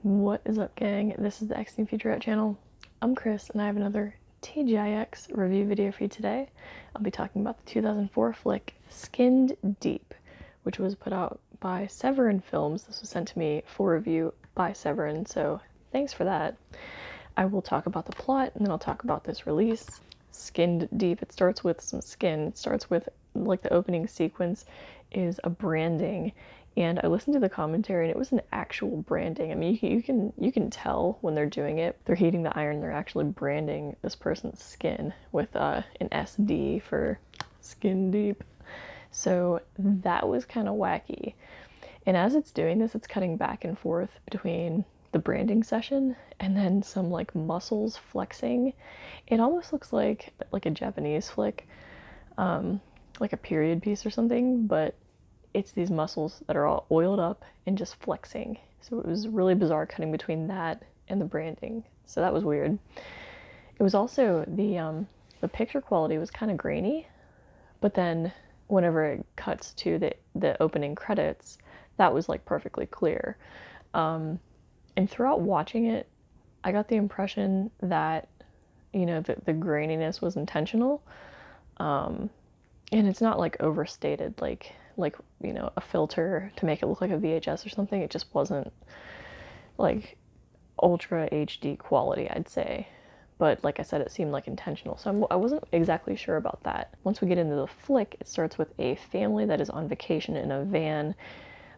What is up, gang? This is the X Team Featurette channel. I'm Chris, and I have another TGIX review video for you today. I'll be talking about the 2004 flick Skinned Deep, which was put out by Severin Films. This was sent to me for review by Severin, so thanks for that. I will talk about the plot, and then I'll talk about this release. Skinned Deep, it starts with some skin. It starts with, like, the opening sequence is a branding, and I listened to the commentary and it was an actual branding. I mean, you can tell when they're doing it. They're heating the iron, they're actually branding this person's skin with an SD for Skin Deep. So that was kind of wacky. And as it's doing this, it's cutting back and forth between the branding session and then some like muscles flexing. It almost looks like a Japanese flick, like a period piece or something, but it's these muscles that are all oiled up and just flexing. So it was really bizarre cutting between that and the branding. So that was weird. It was also the picture quality was kind of grainy, but then whenever it cuts to the opening credits, that was like perfectly clear. And throughout watching it, I got the impression that, you know, the graininess was intentional. And it's not like overstated, like, you know, a filter to make it look like a VHS or something. It just wasn't like ultra HD quality, I'd say. But like I said, it seemed like intentional. So I wasn't exactly sure about that. Once we get into the flick, it starts with a family that is on vacation in a van.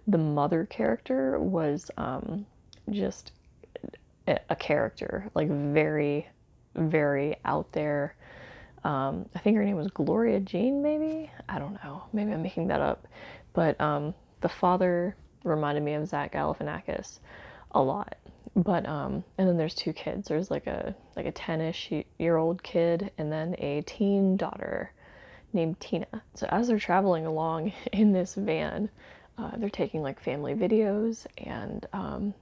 The mother character was just a character, like very, very out there. I think her name was Gloria Jean, maybe? I don't know. Maybe I'm making that up. But the father reminded me of Zach Galifianakis a lot. But and then there's two kids. There's like a 10-ish-year-old kid and then a teen daughter named Tina. So as they're traveling along in this van, they're taking like family videos, and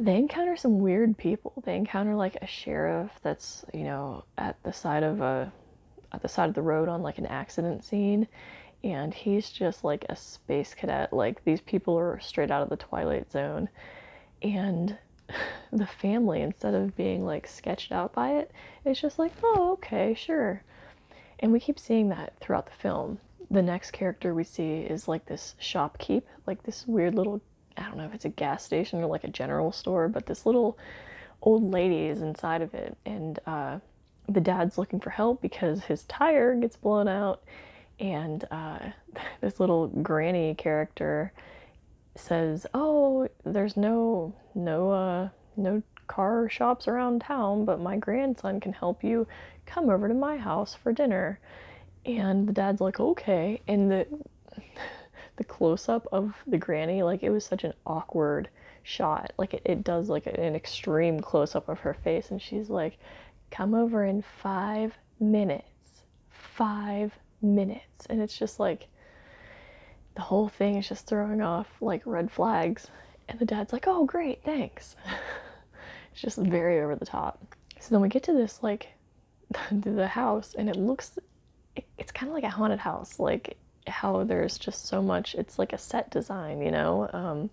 they encounter some weird people. They encounter like a sheriff that's, you know, at the side of the road on like an accident scene, and he's just like a space cadet. Like, these people are straight out of the Twilight Zone. And the family, instead of being like sketched out by it, it's just like, oh, okay, sure. And we keep seeing that throughout the film. The next character we see is like this shopkeep, like this weird little, I don't know if it's a gas station or like a general store, but this little old lady is inside of it, and the dad's looking for help because his tire gets blown out, and this little granny character says, "Oh, there's no car shops around town, but my grandson can help you. Come over to my house for dinner." And the dad's like, "Okay," and the close-up of the granny, like, it was such an awkward shot. Like, it does like an extreme close-up of her face, and she's like, "Come over in 5 minutes. 5 minutes." And it's just like, the whole thing is just throwing off like red flags, and the dad's like, "Oh, great, thanks." It's just very over the top. So then we get to this, like, the house, and it's kind of like a haunted house, like how there's just so much, it's like a set design, you know.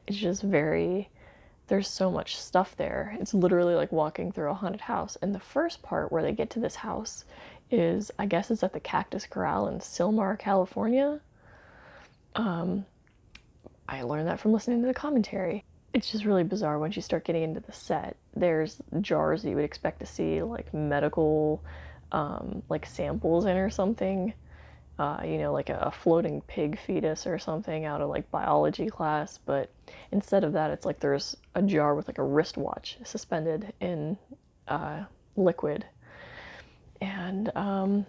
It's just there's so much stuff there. It's literally like walking through a haunted house. And the first part where they get to this house is, I guess it's at the Cactus Corral in Sylmar, California. I learned that from listening to the commentary. It's just really bizarre once you start getting into the set. There's jars that you would expect to see like medical, like samples in or something. You know, like a floating pig fetus or something out of like biology class, but instead of that, it's like there's a jar with like a wristwatch suspended in liquid. And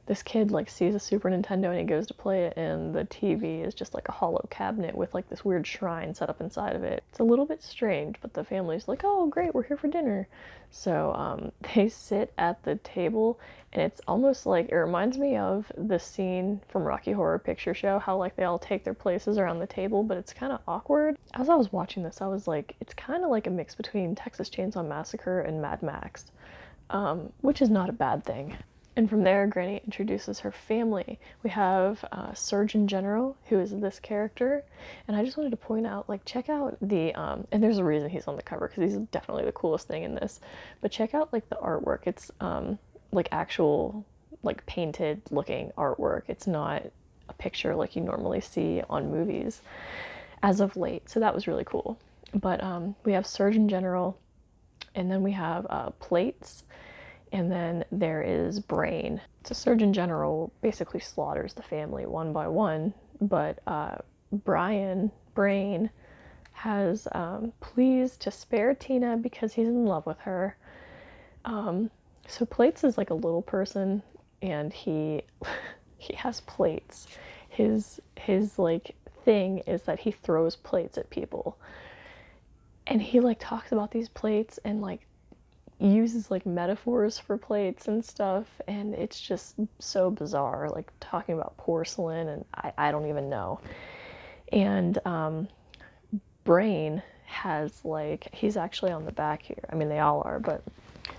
this kid like sees a Super Nintendo and he goes to play it, and the TV is just like a hollow cabinet with like this weird shrine set up inside of it. It's a little bit strange, but the family's like, "Oh, great, we're here for dinner." So they sit at the table, and it's almost like, it reminds me of the scene from Rocky Horror Picture Show, how like they all take their places around the table, but it's kind of awkward. As I was watching this, I was like, it's kind of like a mix between Texas Chainsaw Massacre and Mad Max, which is not a bad thing. And from there, Granny introduces her family. We have Surgeon General, who is this character. And I just wanted to point out, like, check out the, and there's a reason he's on the cover, because he's definitely the coolest thing in this. But check out, like, the artwork. It's, like, actual, like, painted looking artwork. It's not a picture like you normally see on movies as of late. So that was really cool. But we have Surgeon General, and then we have plates. And then there is Brain. So Surgeon General basically slaughters the family one by one, but Brain, has pleas to spare Tina because he's in love with her. So Plates is like a little person, and he has plates. His like thing is that he throws plates at people, and he like talks about these plates and like uses like metaphors for plates and stuff, and it's just so bizarre, like talking about porcelain, and I don't even know. And Brain has like, he's actually on the back here, I mean they all are, but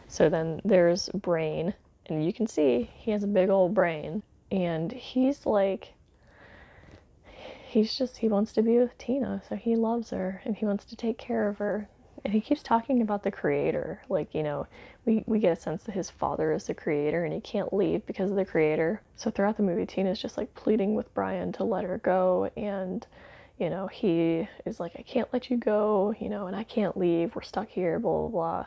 so then there's Brain, and you can see he has a big old brain, and he's like, he wants to be with Tina, so he loves her and he wants to take care of her. And he keeps talking about the creator, like, you know, we get a sense that his father is the creator and he can't leave because of the creator. So throughout the movie, Tina's just like pleading with Brian to let her go, and you know, he is like, I can't let you go, you know, and I can't leave, we're stuck here, blah blah blah,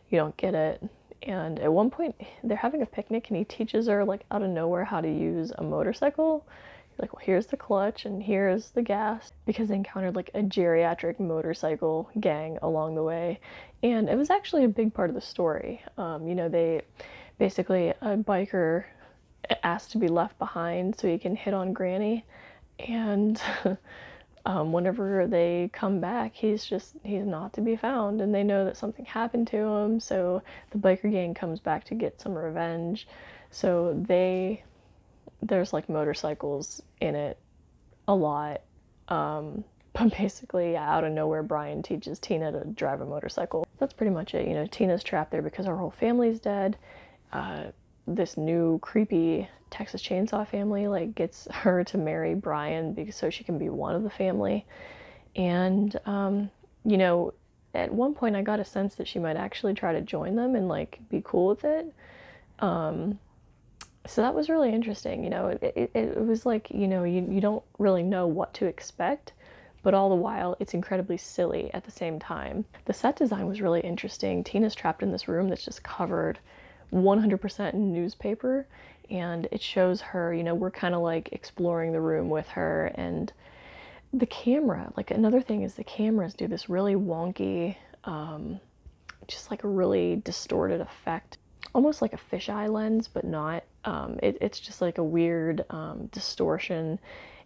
you don't get it. And at one point they're having a picnic and he teaches her like out of nowhere how to use a motorcycle. Like, well, here's the clutch and here's the gas, because they encountered like a geriatric motorcycle gang along the way. And it was actually a big part of the story. You know, they basically, a biker asked to be left behind so he can hit on Granny, and whenever they come back, he's not to be found, and they know that something happened to him, so the biker gang comes back to get some revenge. So there's like motorcycles in it a lot, but basically out of nowhere Brian teaches Tina to drive a motorcycle. That's pretty much it. You know, Tina's trapped there because her whole family's dead. This new creepy Texas Chainsaw family like gets her to marry Brian because so she can be one of the family. And you know, at one point I got a sense that she might actually try to join them and like be cool with it. So that was really interesting. You know, it was like, you know, you don't really know what to expect, but all the while it's incredibly silly at the same time. The set design was really interesting. Tina's trapped in this room that's just covered 100% in newspaper, and it shows her, you know, we're kind of like exploring the room with her. And the camera, like another thing is the cameras do this really wonky, just like a really distorted effect, almost like a fisheye lens, but not. It's just like a weird distortion,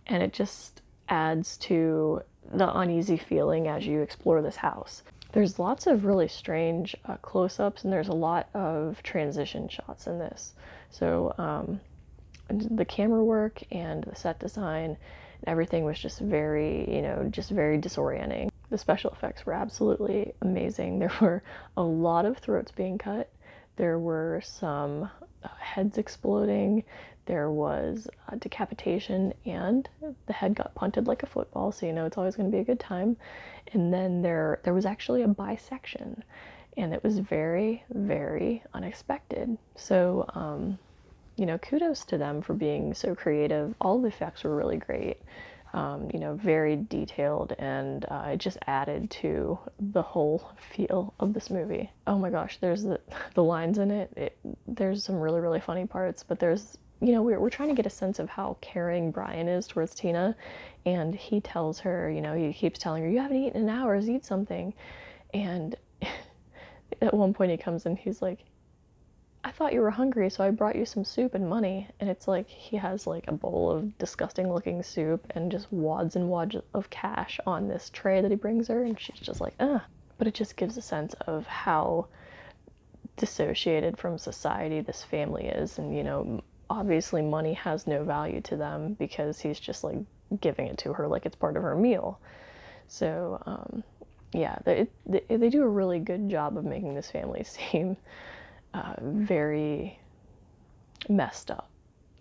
and it just adds to the uneasy feeling as you explore this house. There's lots of really strange close-ups, and there's a lot of transition shots in this. So the camera work and the set design and everything was just very, you know, just very disorienting. The special effects were absolutely amazing. There were a lot of throats being cut. There were some heads exploding. There was decapitation, and the head got punted like a football, so you know it's always going to be a good time. And then there was actually a bisection, and it was very, very unexpected. So, you know, kudos to them for being so creative. All the effects were really great. You know, very detailed, and it just added to the whole feel of this movie. Oh my gosh, there's the lines in it. There's some really, really funny parts, but there's, you know, we're trying to get a sense of how caring Brian is towards Tina, and he tells her, you know, he keeps telling her, you haven't eaten in hours, eat something. And at one point he comes in, he's like, I thought you were hungry, so I brought you some soup and money. And it's like he has like a bowl of disgusting looking soup and just wads and wads of cash on this tray that he brings her, and she's just like, ugh. But it just gives a sense of how dissociated from society this family is. And, you know, obviously money has no value to them because he's just like giving it to her like it's part of her meal. So, yeah, they do a really good job of making this family seem very, messed up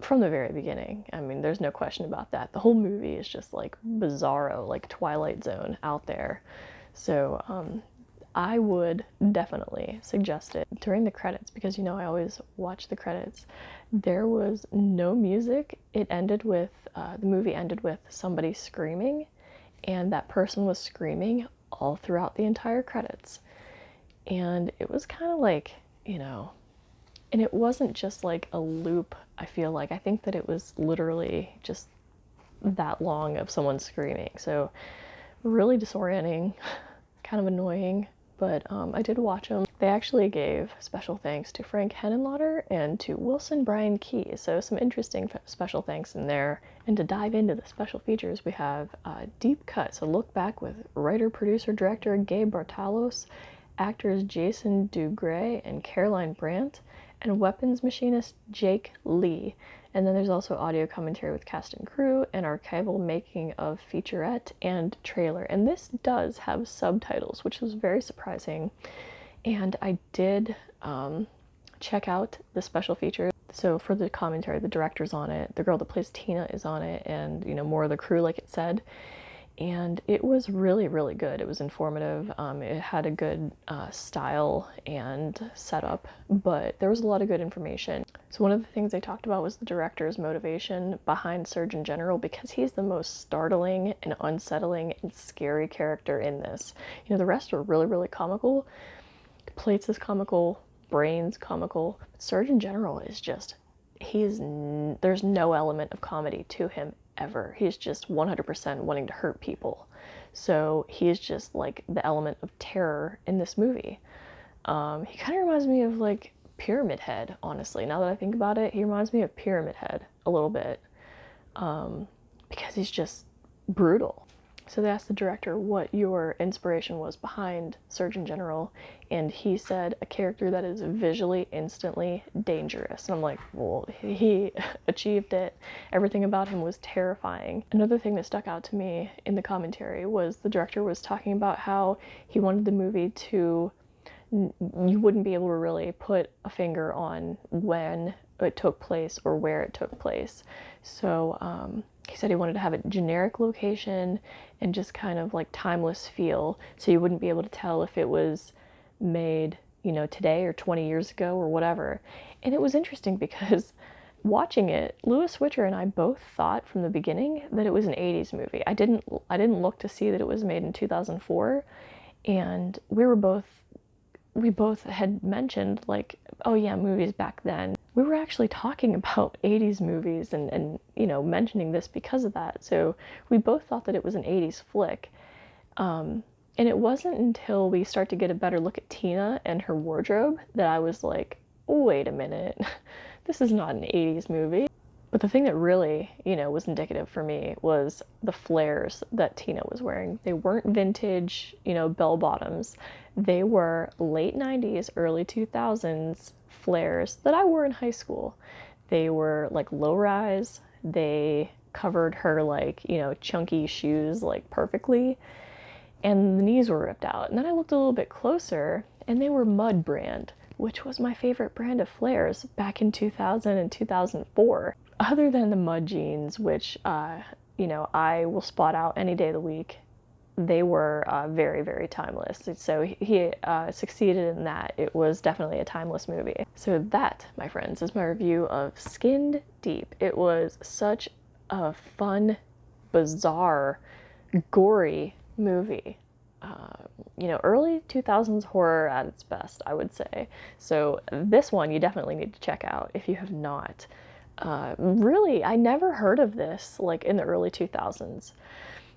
from the very beginning. I mean, there's no question about that. The whole movie is just like bizarro, like Twilight Zone out there. So I would definitely suggest it. During the credits, because you know I always watch the credits, there was no music. It ended with, the movie ended with somebody screaming, and that person was screaming all throughout the entire credits. And it was kind of like, you know, and it wasn't just like a loop, I feel like. I think that it was literally just that long of someone screaming. So really disorienting, kind of annoying, but I did watch them. They actually gave special thanks to Frank Henenlotter and to Wilson Bryan Key, so some interesting special thanks in there. And to dive into the special features, we have Deep Cut, so look back with writer, producer, director Gabe Bartalos, actors Jason Dugray and Caroline Brandt, and weapons machinist Jake Lee. And then there's also audio commentary with cast and crew, and archival making of featurette and trailer. And this does have subtitles, which was very surprising. And I did check out the special features. So for the commentary, the director's on it, the girl that plays Tina is on it, and you know, more of the crew, like it said. And it was really, really good. It was informative. It had a good style and setup, but there was a lot of good information. So one of the things they talked about was the director's motivation behind Surgeon General, because he's the most startling and unsettling and scary character in this. You know, the rest are really, really comical. Plates is comical, Brain's comical. But Surgeon General is just, there's no element of comedy to him ever. He's just 100% wanting to hurt people. So he's just like the element of terror in this movie. He kind of reminds me of like Pyramid Head, honestly. Now that I think about it, he reminds me of Pyramid Head a little bit, because he's just brutal. So they asked the director what your inspiration was behind Surgeon General, and he said a character that is visually instantly dangerous. And I'm like, well, he achieved it. Everything about him was terrifying. Another thing that stuck out to me in the commentary was the director was talking about how he wanted the movie to, you wouldn't be able to really put a finger on when it took place or where it took place. So he said he wanted to have a generic location and just kind of like timeless feel, so you wouldn't be able to tell if it was made, you know, today or 20 years ago or whatever. And it was interesting because watching it, Louis Switcher and I both thought from the beginning that it was an 80s movie. I didn't look to see that it was made in 2004, and we both had mentioned like, oh yeah, movies back then. We were actually talking about 80s movies and you know, mentioning this because of that. So we both thought that it was an 80s flick. And it wasn't until we start to get a better look at Tina and her wardrobe that I was like, oh, wait a minute, this is not an 80s movie. But the thing that really, you know, was indicative for me was the flares that Tina was wearing. They weren't vintage, you know, bell bottoms. They were late 90s, early 2000s flares that I wore in high school. They were like low rise. They covered her like, you know, chunky shoes like perfectly. And the knees were ripped out. And then I looked a little bit closer and they were Mud brand, which was my favorite brand of flares back in 2000 and 2004. Other than the Mud jeans, which, you know, I will spot out any day of the week, they were very, very timeless. So he succeeded in that. It was definitely a timeless movie. So that, my friends, is my review of Skinned Deep. It was such a fun, bizarre, gory movie. You know, early 2000s horror at its best, I would say. So this one you definitely need to check out if you have not. Really, I never heard of this like in the early 2000s.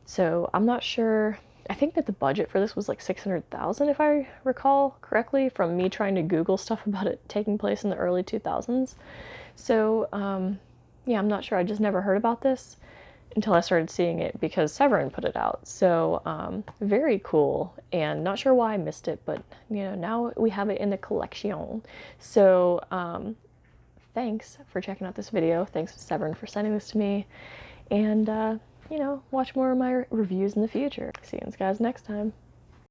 So I'm not sure. I think that the budget for this was like $600,000 if I recall correctly from me trying to Google stuff about it taking place in the early 2000s. So yeah, I'm not sure. I just never heard about this until I started seeing it because Severin put it out. So very cool, and not sure why I missed it, but you know, now we have it in the collection. So thanks for checking out this video. Thanks to Severin for sending this to me, and you know, watch more of my reviews in the future. See you guys next time.